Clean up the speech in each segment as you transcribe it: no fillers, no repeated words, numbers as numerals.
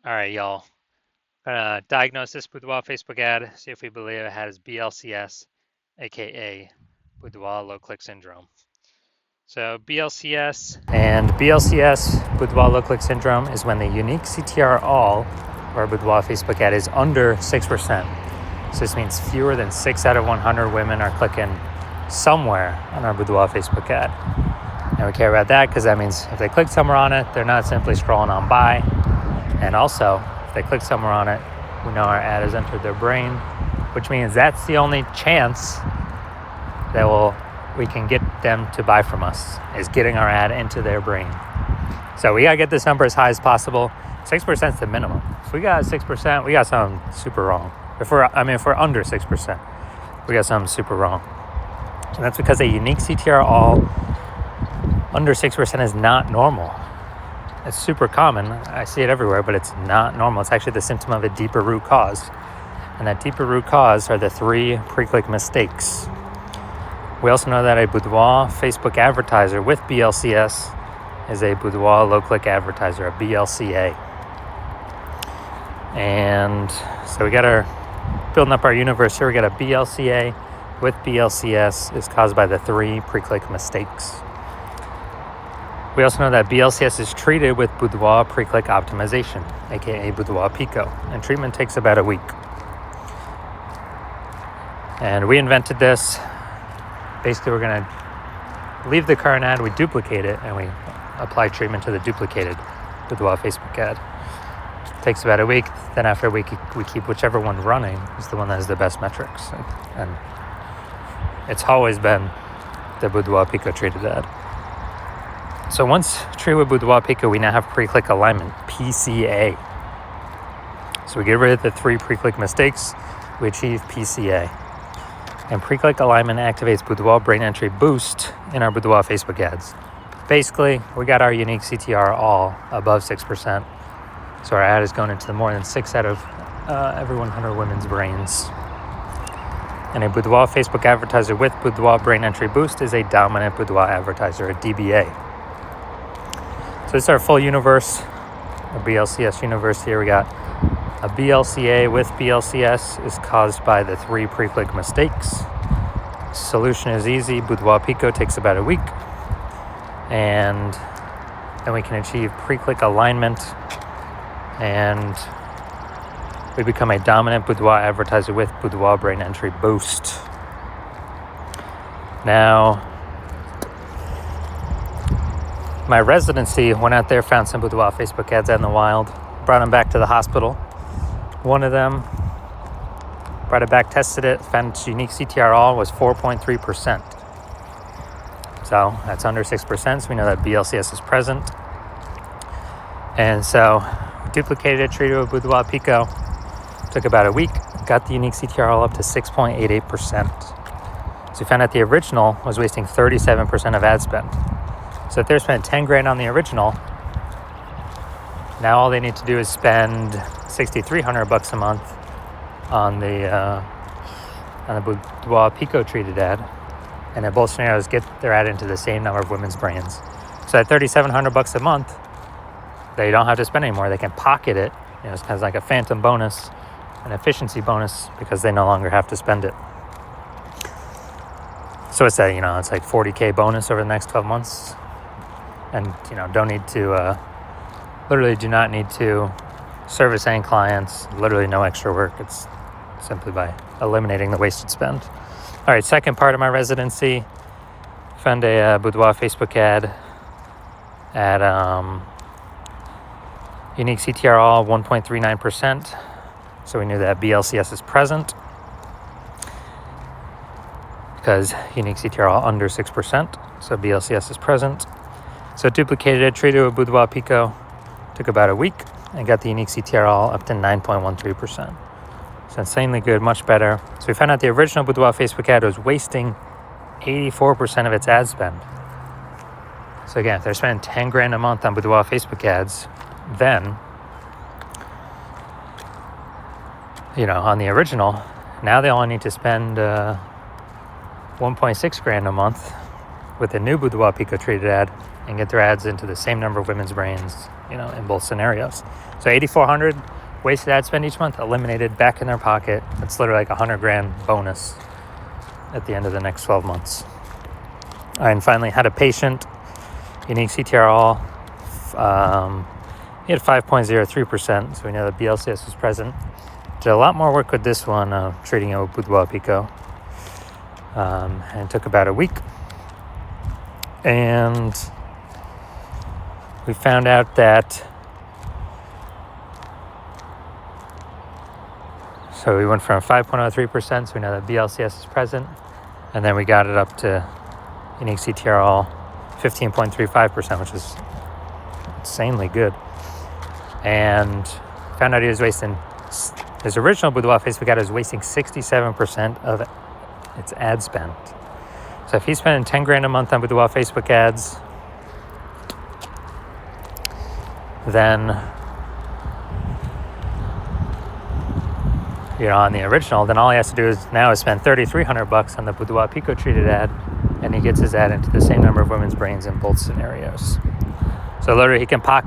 All right, y'all. Gonna diagnose this Boudoir Facebook ad, see if we believe it has BLCS, aka Boudoir low click syndrome. So BLCS and BLCS, Boudoir low click syndrome, is when the unique CTR all or Boudoir Facebook ad is under 6%. So this means fewer than 6 out of 100 women are clicking somewhere on our Boudoir Facebook ad. And we care about that because that means if they click somewhere on it, they're not simply scrolling on by. And also, if they click somewhere on it, we know our ad has entered their brain, which means that's the only chance that we can get them to buy from us, is getting our ad into their brain. So we gotta get this number as high as possible. 6% is the minimum. If we got 6%, we got something super wrong. If we're under 6%, we got something super wrong. And that's because a unique CTR all under 6% is not normal. It's super common. I see it everywhere, but it's not normal. It's actually the symptom of a deeper root cause. And that deeper root cause are the 3 pre-click mistakes. We also know that a Boudoir Facebook advertiser with BLCS is a Boudoir low-click advertiser, a BLCA. And so we got building up our universe here. We got a BLCA with BLCS is caused by the 3 pre-click mistakes. We also know that BLCS is treated with Boudoir pre-click optimization, aka Boudoir Pico, and treatment takes about a week. And we invented this. Basically, we're going to leave the current ad, we duplicate it, and we apply treatment to the duplicated Boudoir Facebook ad. Takes about a week. Then after a week, we keep whichever one running is the one that has the best metrics. And it's always been the Boudoir Pico treated ad. So once treated with Boudoir Pico, we now have pre-click alignment, PCA. So we get rid of the 3 pre-click mistakes, we achieve PCA. And pre-click alignment activates Boudoir brain entry boost in our Boudoir Facebook ads. Basically, we got our unique CTR all above 6%. So our ad is going into more than 6 out of every 100 women's brains. And a Boudoir Facebook advertiser with Boudoir brain entry boost is a dominant Boudoir advertiser, a DBA. So this is our full universe, our BLCS universe here. We got a BLCA with BLCS is caused by the 3 pre-click mistakes. Solution is easy. Boudoir Pico takes about a week. And then we can achieve pre-click alignment and we become a dominant Boudoir advertiser with Boudoir brain entry boost. Now, my residency went out there, found some Boudoir Facebook ads out in the wild, brought them back to the hospital. One of them, brought it back, tested it, found its unique CTR all was 4.3%. So that's under 6%, so we know that BLCS is present. And so we duplicated it, treated it with Boudoir Pico. Took about a week, got the unique CTR all up to 6.88%. So we found out the original was wasting 37% of ad spend. So if they're spending 10 grand on the original, now all they need to do is spend $6,300 a month on the Boudoir Pico treated ad, and in both scenarios get their ad into the same number of women's brains. So at $3,700 a month, they don't have to spend anymore. They can pocket it. It's kind of like a phantom bonus, an efficiency bonus, because they no longer have to spend it. So it's it's like $40K bonus over the next 12 months. And, don't need to, literally do not need to service any clients, literally no extra work. It's simply by eliminating the wasted spend. All right, second part of my residency, found a Boudoir Facebook ad at unique CTR all 1.39%. So we knew that BLCS is present because unique CTR all under 6%. So BLCS is present. So duplicated it, treated it with Boudoir Pico, took about a week, and got the unique CTR all up to 9.13%. So insanely good, much better. So we found out the original Boudoir Facebook ad was wasting 84% of its ad spend. So again, if they're spending 10 grand a month on Boudoir Facebook ads, then, on the original, now they only need to spend 1.6 grand a month with a new Boudoir Pico treated ad and get their ads into the same number of women's brains, in both scenarios. So 8,400 wasted ad spend each month, eliminated, back in their pocket. It's literally like $100,000 bonus at the end of the next 12 months. And finally, had a patient, unique CTRL. He had 5.03%, so we know that BLCS was present. Did a lot more work with this one, treating it with Boudoir Pico. And it took about a week. And we found out that, so we went from 5.03%, so we know that BLCS is present, and then we got it up to unique CTRL 15.35%, which is insanely good. And found out he was wasting, his original Boudoir Facebook ad was wasting 67% of its ad spend. So if he's spending $10,000 a month on Boudoir Facebook ads, then, on the original, then all he has to do is spend $3,300 on the Boudoir Pico treated ad, and he gets his ad into the same number of women's brains in both scenarios. So literally he can stop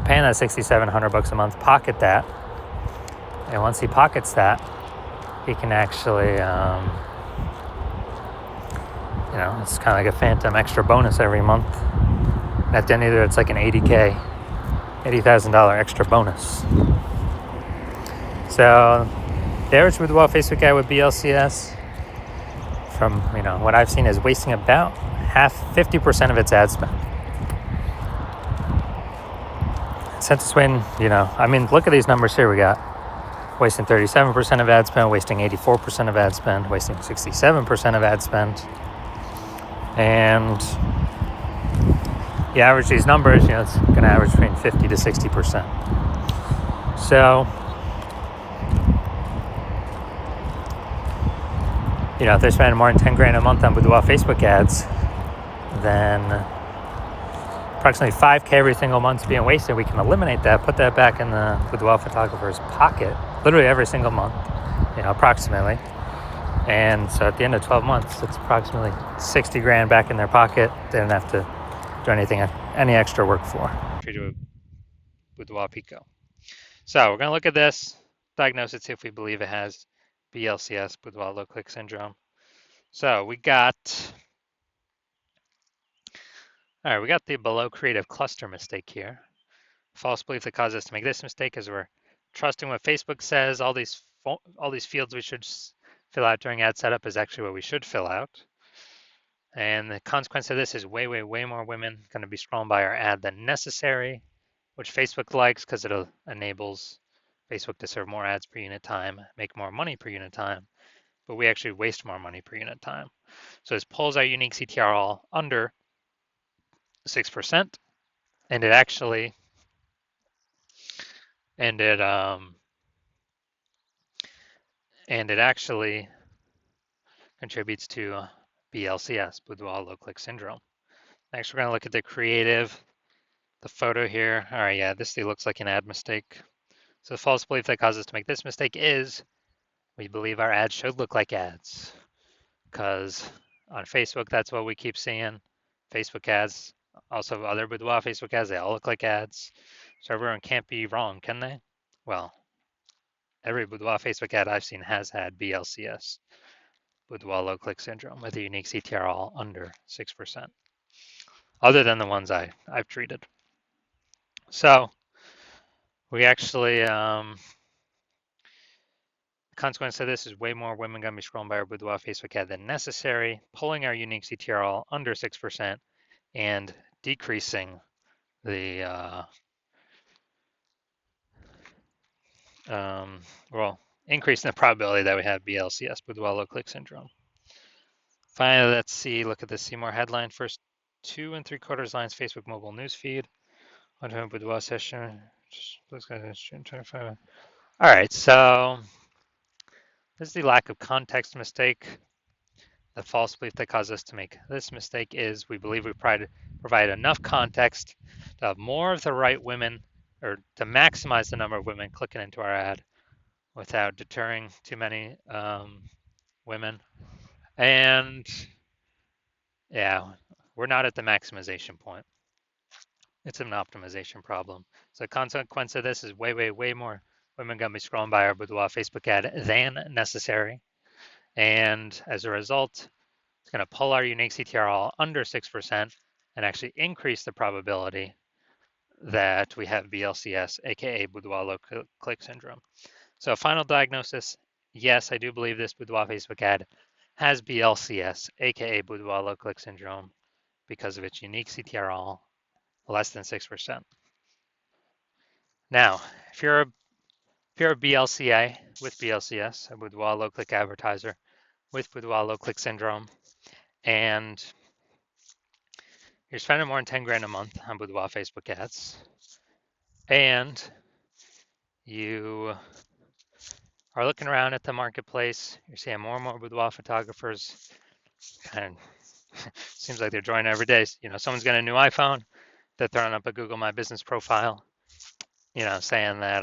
paying that $6,700 a month, pocket that, and once he pockets that, he can actually, it's kind of like a phantom extra bonus every month. And at the end of it, it's like an $80,000 extra bonus. So the average Boudoir Facebook ad with BLCS, from what I've seen, is wasting about 50% of its ad spend. Since it's when, look at these numbers here. We got wasting 37% of ad spend, wasting 84% of ad spend, wasting 67% of ad spend. And you average these numbers, it's going to average between 50 to 60%. So, if they're spending more than $10,000 a month on Boudoir Facebook ads, then approximately $5,000 every single month's being wasted. We can eliminate that, put that back in the Boudoir photographer's pocket, literally every single month, approximately. And so at the end of 12 months, it's approximately $60,000 back in their pocket. They don't have to do any extra work for. Treated with Boudoir Pico. So we're going to look at this, diagnose it, see if we believe it has BLCS, Boudoir low click syndrome. So we got the below creative cluster mistake here. False belief that causes us to make this mistake is we're trusting what Facebook says. All these fields we should fill out during ad setup is actually what we should fill out. And the consequence of this is way, way, way more women going to be scrolling by our ad than necessary, which Facebook likes because it enables Facebook to serve more ads per unit time, make more money per unit time, but we actually waste more money per unit time. So this pulls our unique CTRL under 6%, and it actually contributes to BLCS, Boudoir low click syndrome. Next, we're going to look at the creative, the photo here. All right, yeah, this looks like an ad mistake. So the false belief that causes us to make this mistake is we believe our ads should look like ads, because on Facebook, that's what we keep seeing. Facebook ads, also other Boudoir Facebook ads, they all look like ads. So everyone can't be wrong, can they? Well, every Boudoir Facebook ad I've seen has had BLCS, Boudoir low click syndrome, with a unique CTRL under 6%, other than the ones I've treated. So we actually, consequence of this is way more women going to be scrolling by our Boudoir Facebook ad than necessary, pulling our unique CTRL under 6% and decreasing the, increasing the probability that we have BLCS, Boudoir low click syndrome. Finally, let's look at the see more headline. First 2 3/4 lines, Facebook mobile newsfeed. Boudoir session. All right, so this is the lack of context mistake. The false belief that caused us to make this mistake is we believe we provide enough context to have more of the right women, or to maximize the number of women clicking into our ad without deterring too many women. And Yeah, we're not at the maximization point. It's an optimization problem. So the consequence of this is way more women gonna be scrolling by our Boudoir Facebook ad than necessary. And as a result, it's gonna pull our unique CTRL under 6% and actually increase the probability that we have BLCS, aka Boudoir low click syndrome. So final diagnosis, yes, I do believe this Boudoir Facebook ad has BLCS, aka Boudoir low click syndrome, because of its unique CTRL less than 6%. Now, if you're a BLCA with BLCS, a Boudoir low click advertiser with Boudoir low click syndrome, and you're spending more than 10 grand a month on Boudoir Facebook ads, and you are looking around at the marketplace, you're seeing more and more boudoir photographers, and seems like they're joining every day. You know, someone's got a new iPhone, they're throwing up a Google My Business profile, you know, saying that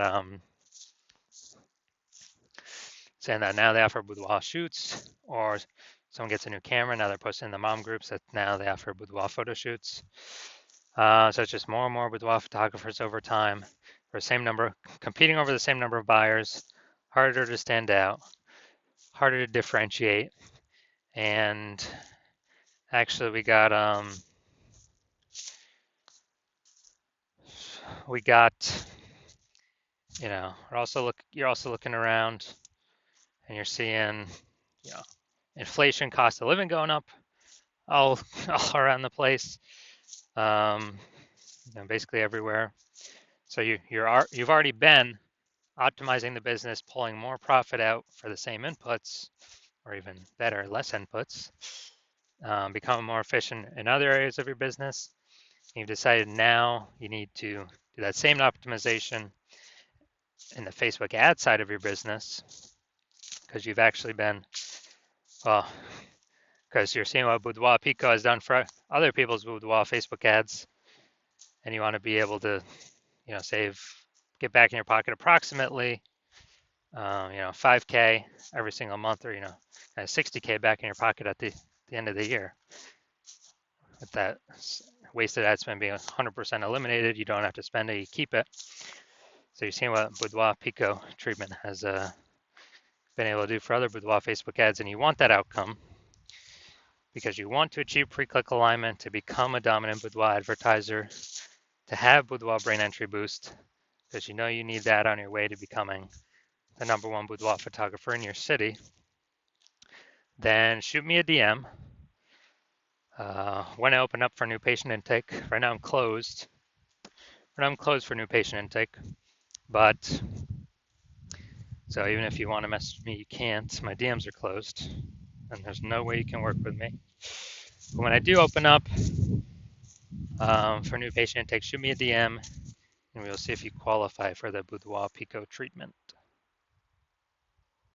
now they offer boudoir shoots, or someone gets a new camera, now they're posting in the mom groups that now they offer boudoir photo shoots. So it's just more and more boudoir photographers over time, for the same number, competing over the same number of buyers, harder to stand out, harder to differentiate. And actually we got you know, you're also looking around and you're seeing, you know, inflation, cost of living going up all all around the place, you know, basically everywhere. So you've already been optimizing the business, pulling more profit out for the same inputs, or even better, less inputs, becoming more efficient in other areas of your business. You've decided now you need to do that same optimization in the Facebook ad side of your business, because you've actually been, well, because you're seeing what Boudoir Pico has done for other people's Boudoir Facebook ads, and you want to be able to, you know, get back in your pocket approximately, you know, 5K every single month, or, you know, 60K back in your pocket at the end of the year. With that wasted ad spend being 100% eliminated, you don't have to spend it, you keep it. So you're seeing what Boudoir Pico treatment has been able to do for other Boudoir Facebook ads, and you want that outcome because you want to achieve pre-click alignment to become a dominant Boudoir advertiser, to have Boudoir brain entry boost, because you know you need that on your way to becoming the #1 boudoir photographer in your city. Then shoot me a DM. When I open up for new patient intake, right now I'm closed. Right now I'm closed for new patient intake, but so even if you want to message me, you can't. My DMs are closed, and there's no way you can work with me. But when I do open up for new patient intake, shoot me a DM, and we'll see if you qualify for the Boudoir Pico treatment.